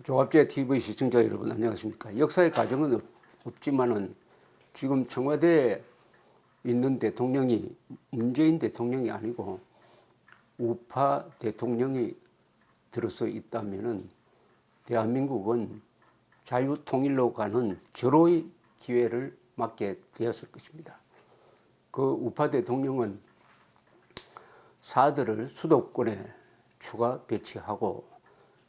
조갑제 TV 시청자 여러분 안녕하십니까. 역사의 가정은 없지만은 지금 청와대에 있는 대통령이 문재인 대통령이 아니고 우파 대통령이 들어서 있다면은 대한민국은 자유통일로 가는 절호의 기회를 맞게 되었을 것입니다. 그 우파 대통령은 사들을 수도권에 추가 배치하고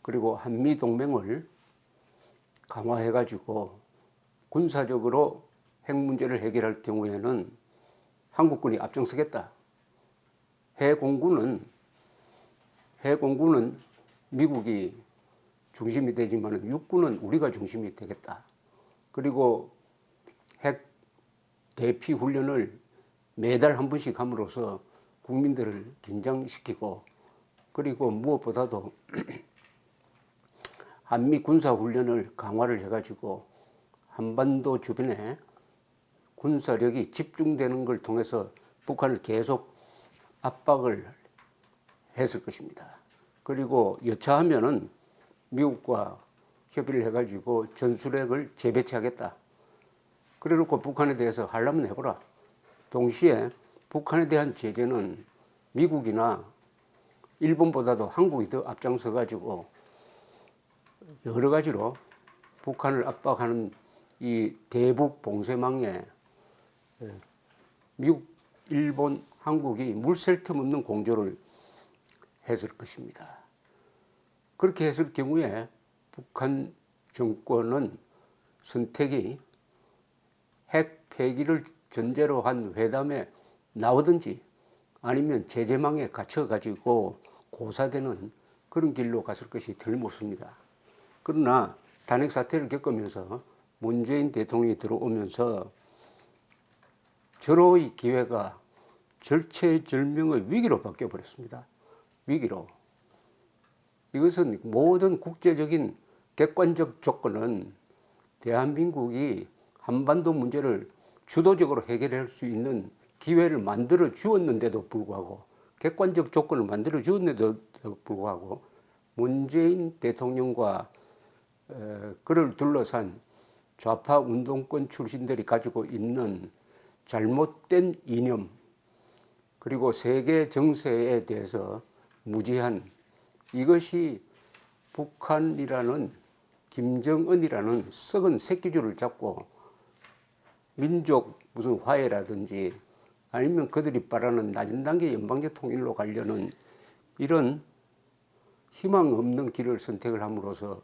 그리고 한미동맹을 강화해가지고 군사적으로 핵 문제를 해결할 경우에는 한국군이 앞장서겠다. 해공군은 미국이 중심이 되지만 육군은 우리가 중심이 되겠다. 그리고 핵 대피 훈련을 매달 한 번씩 함으로써 국민들을 긴장시키고 그리고 무엇보다도 한미 군사훈련을 강화를 해가지고 한반도 주변에 군사력이 집중되는 걸 통해서 북한을 계속 압박을 했을 것입니다. 그리고 여차하면은 미국과 협의를 해가지고 전술핵을 재배치하겠다. 그래놓고 북한에 대해서 하려면 해보라. 동시에 북한에 대한 제재는 미국이나 일본보다도 한국이 더 앞장서가지고 여러 가지로 북한을 압박하는 이 대북 봉쇄망에 미국, 일본, 한국이 물샐 틈 없는 공조를 했을 것입니다. 그렇게 했을 경우에 북한 정권은 선택이 핵 폐기를 전제로 한 회담에 나오든지 아니면 제재망에 갇혀가지고 고사되는 그런 길로 갔을 것이 틀림없습니다. 그러나 탄핵 사태를 겪으면서 문재인 대통령이 들어오면서 절호의 기회가 절체절명의 위기로 바뀌어버렸습니다. 위기로. 이것은 모든 국제적인 객관적 조건은 대한민국이 한반도 문제를 주도적으로 해결할 수 있는 기회를 만들어 주었는데도 불구하고 객관적 조건을 만들어 주었는데도 불구하고 문재인 대통령과 그를 둘러싼 좌파 운동권 출신들이 가지고 있는 잘못된 이념 그리고 세계 정세에 대해서 무지한 이것이 북한이라는 김정은이라는 썩은 새끼줄을 잡고 민족 무슨 화해라든지 아니면 그들이 바라는 낮은 단계 연방제 통일로 가려는 이런 희망 없는 길을 선택을 함으로써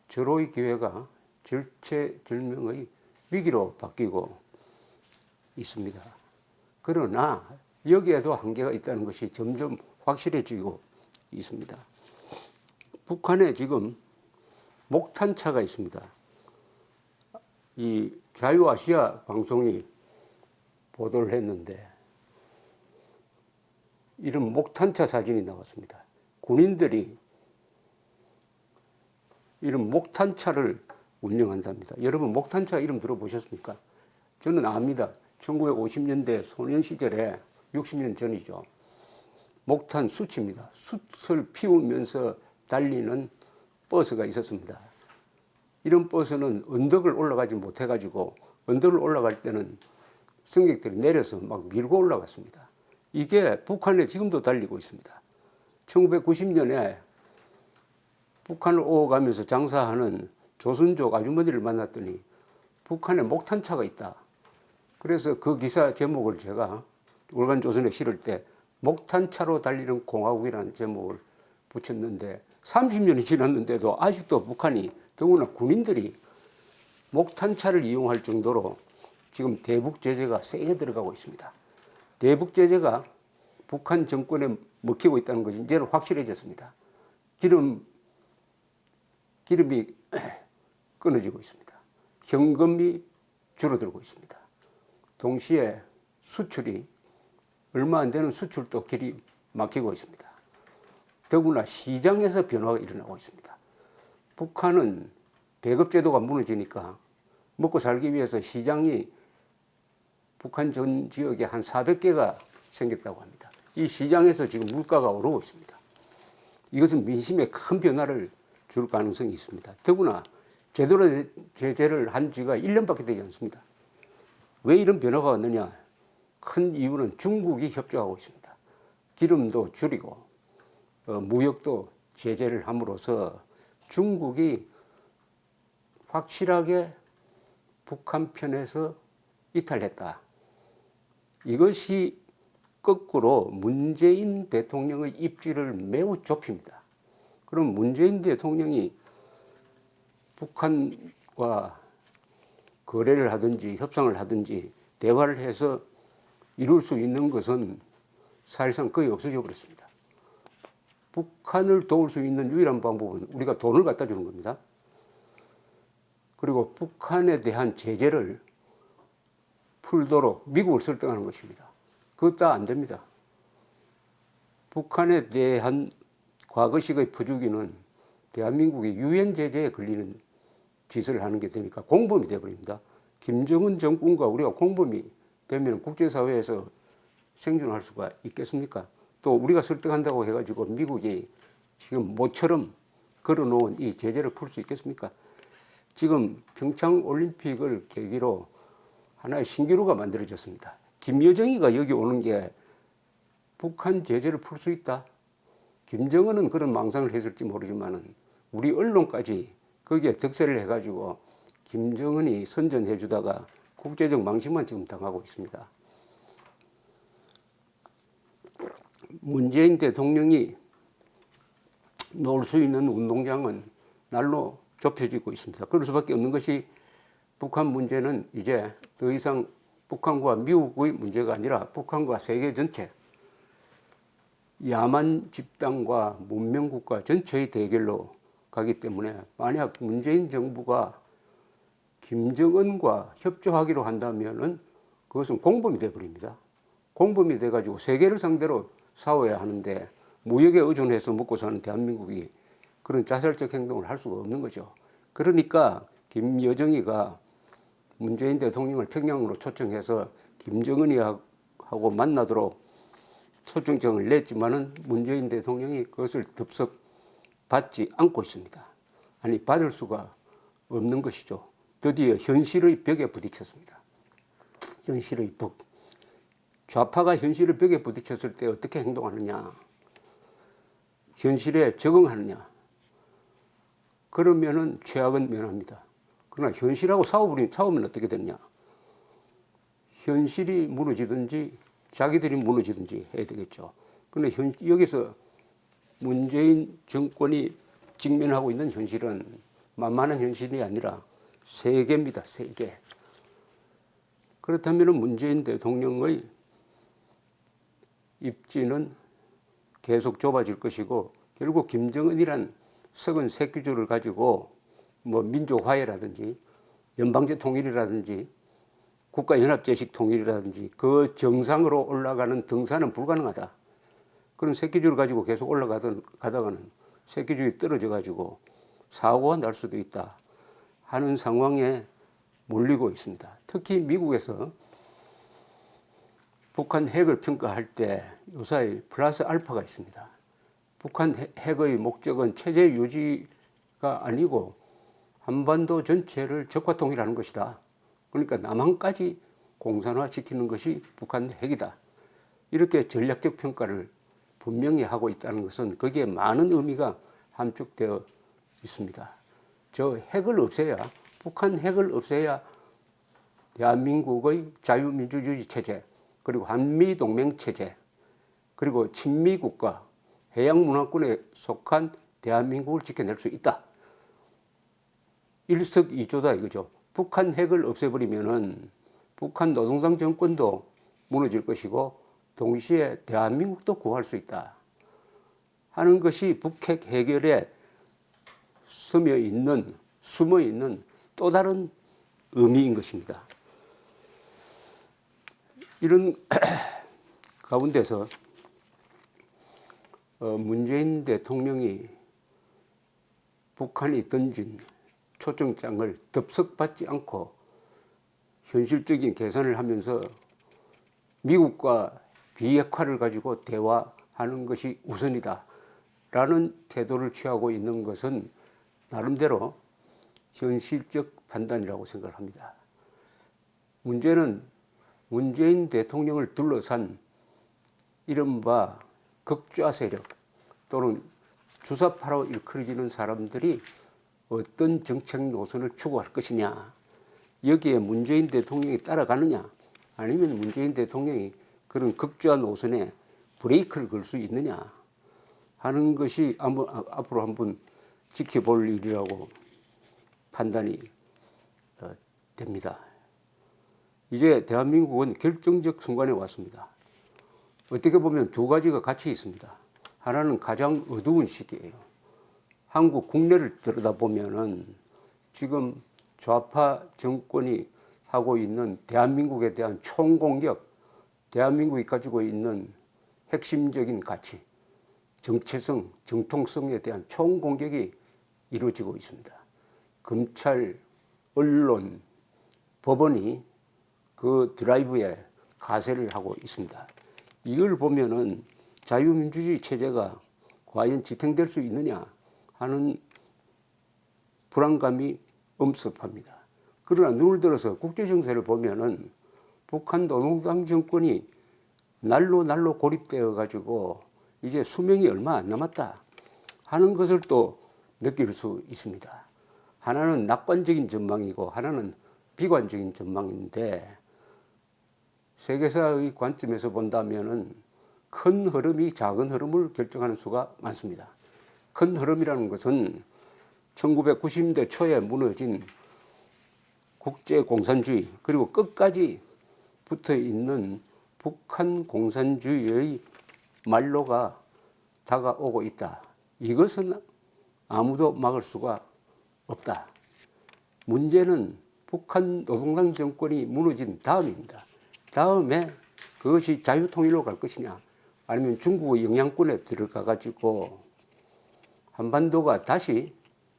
절호의 기회가 절체절명의 위기로 바뀌고 있습니다. 그러나 여기에도 한계가 있다는 것이 점점 확실해지고 있습니다. 북한에 지금 목탄차가 있습니다. 이 자유아시아 방송이 보도를 했는데 이런 목탄차 사진이 나왔습니다. 군인들이 이런 목탄차를 운영한답니다. 여러분 목탄차 이름 들어보셨습니까? 저는 압니다. 1950년대 소년 시절에 60년 전이죠. 목탄 숯입니다. 숯을 피우면서 달리는 버스가 있었습니다. 이런 버스는 언덕을 올라가지 못해가지고 언덕을 올라갈 때는 승객들이 내려서 막 밀고 올라갔습니다. 이게 북한에 지금도 달리고 있습니다. 1990년에 북한을 오가면서 장사하는 조선족 아주머니를 만났더니 북한에 목탄차가 있다. 그래서 그 기사 제목을 제가 월간조선에 실을 때 목탄차로 달리는 공화국이라는 제목을 붙였는데 30년이 지났는데도 아직도 북한이 더구나 군인들이 목탄차를 이용할 정도로 지금 대북 제재가 세게 들어가고 있습니다. 대북 제재가 북한 정권에 먹히고 있다는 것이 이제는 확실해졌습니다. 기름이 끊어지고 있습니다. 현금이 줄어들고 있습니다. 동시에 수출이 얼마 안 되는 수출도 길이 막히고 있습니다. 더구나 시장에서 변화가 일어나고 있습니다. 북한은 배급제도가 무너지니까 먹고 살기 위해서 시장이 북한 전 지역에 한 400개가 생겼다고 합니다. 이 시장에서 지금 물가가 오르고 있습니다. 이것은 민심에 큰 변화를 줄 가능성이 있습니다. 더구나 제대로 제재를 한 지가 1년밖에 되지 않습니다. 왜 이런 변화가 왔느냐? 큰 이유는 중국이 협조하고 있습니다. 기름도 줄이고 무역도 제재를 함으로써 중국이 확실하게 북한 편에서 이탈했다. 이것이 거꾸로 문재인 대통령의 입지를 매우 좁힙니다. 그럼 문재인 대통령이 북한과 거래를 하든지 협상을 하든지 대화를 해서 이룰 수 있는 것은 사실상 거의 없어져 버렸습니다. 북한을 도울 수 있는 유일한 방법은 우리가 돈을 갖다 주는 겁니다. 그리고 북한에 대한 제재를 풀도록 미국을 설득하는 것입니다. 그것 다 안 됩니다. 북한에 대한 과거식의 퍼주기는 대한민국이 유엔 제재에 걸리는 짓을 하는 게 되니까 공범이 되어버립니다. 김정은 정권과 우리가 공범이 되면 국제사회에서 생존할 수가 있겠습니까? 또 우리가 설득한다고 해가지고 미국이 지금 모처럼 걸어놓은 이 제재를 풀 수 있겠습니까? 지금 평창 올림픽을 계기로 하나의 신기루가 만들어졌습니다. 김여정이가 여기 오는 게 북한 제재를 풀 수 있다. 김정은은 그런 망상을 했을지 모르지만은 우리 언론까지 거기에 득세를 해가지고 김정은이 선전해 주다가 국제적 망신만 지금 당하고 있습니다. 문재인 대통령이 놀 수 있는 운동장은 날로 좁혀지고 있습니다. 그럴 수밖에 없는 것이 북한 문제는 이제 더 이상 북한과 미국의 문제가 아니라 북한과 세계 전체 야만 집단과 문명국가 전체의 대결로 가기 때문에 만약 문재인 정부가 김정은과 협조하기로 한다면은 그것은 공범이 되어버립니다. 공범이 돼가지고 세계를 상대로 싸워야 하는데 무역에 의존해서 먹고 사는 대한민국이 그런 자살적 행동을 할 수가 없는 거죠. 그러니까 김여정이가 문재인 대통령을 평양으로 초청해서 김정은이하고 만나도록 초청장을 냈지만은 문재인 대통령이 그것을 덥석 받지 않고 있습니다. 아니 받을 수가 없는 것이죠. 드디어 현실의 벽에 부딪혔습니다. 현실의 벽. 좌파가 현실의 벽에 부딪혔을 때 어떻게 행동하느냐? 현실에 적응하느냐? 그러면은 최악은 면합니다. 그러나 현실하고 싸우면 어떻게 되느냐? 현실이 무너지든지 자기들이 무너지든지 해야 되겠죠. 그런데 여기서 문재인 정권이 직면하고 있는 현실은 만만한 현실이 아니라 세계입니다. 세계. 그렇다면 문재인 대통령의 입지는 계속 좁아질 것이고 결국 김정은이란 썩은 새끼줄을 가지고 뭐 민족화해라든지 연방제 통일이라든지 국가연합제식 통일이라든지 그 정상으로 올라가는 등산은 불가능하다. 그런 새끼줄을 가지고 계속 가다가는 새끼줄이 떨어져 가지고 사고가 날 수도 있다 하는 상황에 몰리고 있습니다. 특히 미국에서 북한 핵을 평가할 때 요사이 플러스 알파가 있습니다. 북한 핵의 목적은 체제 유지가 아니고 한반도 전체를 적화 통일하는 것이다. 그러니까 남한까지 공산화시키는 것이 북한 핵이다. 이렇게 전략적 평가를 분명히 하고 있다는 것은 거기에 많은 의미가 함축되어 있습니다. 저 핵을 없애야, 북한 핵을 없애야 대한민국의 자유민주주의 체제, 그리고 한미동맹 체제, 그리고 친미국가, 해양문화권에 속한 대한민국을 지켜낼 수 있다. 일석이조다 이거죠. 북한 핵을 없애버리면은 북한 노동당 정권도 무너질 것이고 동시에 대한민국도 구할 수 있다 하는 것이 북핵 해결에 숨어 있는 또 다른 의미인 것입니다. 이런 가운데서 문재인 대통령이 북한이 던진 초청장을 덥석 받지 않고 현실적인 계산을 하면서 미국과 비핵화를 가지고 대화하는 것이 우선이다 라는 태도를 취하고 있는 것은 나름대로 현실적 판단이라고 생각을 합니다. 문제는 문재인 대통령을 둘러싼 이른바 극좌 세력 또는 주사파로 일컬어지는 사람들이 어떤 정책 노선을 추구할 것이냐, 여기에 문재인 대통령이 따라가느냐, 아니면 문재인 대통령이 그런 극좌 노선에 브레이크를 걸 수 있느냐 하는 것이 앞으로 한번 지켜볼 일이라고 판단이 됩니다. 이제 대한민국은 결정적 순간에 왔습니다. 어떻게 보면 두 가지가 같이 있습니다. 하나는 가장 어두운 시기예요. 한국 국내를 들여다보면은 지금 좌파 정권이 하고 있는 대한민국에 대한 총공격, 대한민국이 가지고 있는 핵심적인 가치, 정체성, 정통성에 대한 총공격이 이루어지고 있습니다. 검찰, 언론, 법원이 그 드라이브에 가세를 하고 있습니다. 이걸 보면은 자유민주주의 체제가 과연 지탱될 수 있느냐 하는 불안감이 엄습합니다. 그러나 눈을 들어서 국제정세를 보면은 북한 노동당 정권이 날로 고립되어 가지고 이제 수명이 얼마 안 남았다 하는 것을 또 느낄 수 있습니다. 하나는 낙관적인 전망이고 하나는 비관적인 전망인데, 세계사의 관점에서 본다면은 큰 흐름이 작은 흐름을 결정하는 수가 많습니다. 큰 흐름이라는 것은 1990년대 초에 무너진 국제 공산주의, 그리고 끝까지 붙어 있는 북한 공산주의의 말로가 다가오고 있다. 이것은 아무도 막을 수가 없다. 문제는 북한 노동당 정권이 무너진 다음입니다. 다음에 그것이 자유통일로 갈 것이냐, 아니면 중국의 영향권에 들어가 가지고 한반도가 다시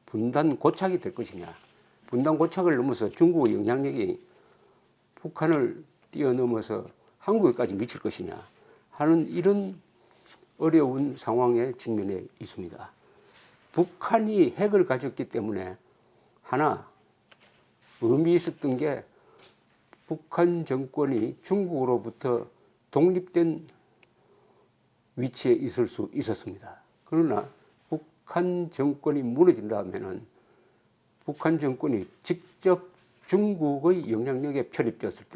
분단 고착이 될 것이냐, 분단 고착을 넘어서 중국의 영향력이 북한을 뛰어넘어서 한국에까지 미칠 것이냐 하는 이런 어려운 상황에 직면해 있습니다. 북한이 핵을 가졌기 때문에 하나 의미 있었던 게 북한 정권이 중국으로부터 독립된 위치에 있을 수 있었습니다. 그러나 북한 정권이 무너진 다음에는 북한 정권이 직접 중국의 영향력에 편입되었을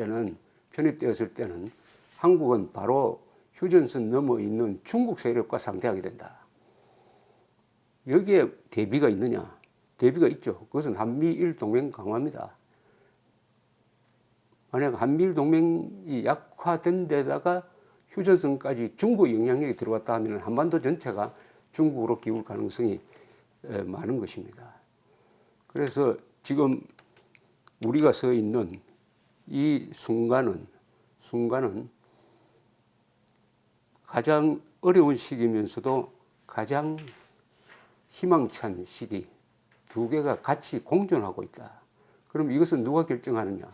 때는 한국은 바로 휴전선 넘어 있는 중국 세력과 상대하게 된다. 여기에 대비가 있느냐? 대비가 있죠. 그것은 한미일 동맹 강화입니다. 만약 한미일 동맹이 약화된 데다가 휴전선까지 중국 영향력이 들어왔다 하면 한반도 전체가 중국으로 기울 가능성이 많은 것입니다. 그래서 지금 우리가 서 있는 이 순간은 가장 어려운 시기면서도 가장 희망찬 시기, 두 개가 같이 공존하고 있다. 그럼 이것은 누가 결정하느냐?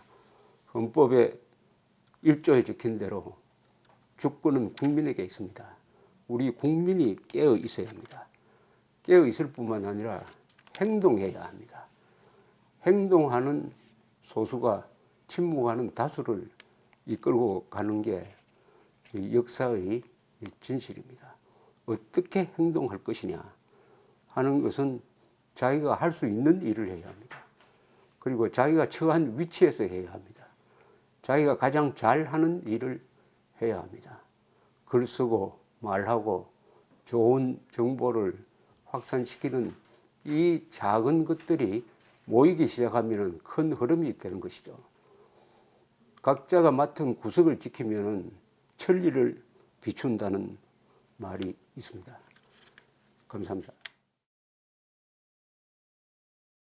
헌법의 1조에 적힌 대로 주권은 국민에게 있습니다. 우리 국민이 깨어 있어야 합니다. 깨어 있을 뿐만 아니라 행동해야 합니다. 행동하는 소수가 침묵하는 다수를 이끌고 가는 게 역사의 진실입니다. 어떻게 행동할 것이냐 하는 것은 자기가 할 수 있는 일을 해야 합니다. 그리고 자기가 처한 위치에서 해야 합니다. 자기가 가장 잘하는 일을 해야 합니다. 글 쓰고 말하고 좋은 정보를 확산시키는 이 작은 것들이 모이기 시작하면 큰 흐름이 되는 것이죠. 각자가 맡은 구석을 지키면 천리를 비춘다는 말이 있습니다. 감사합니다.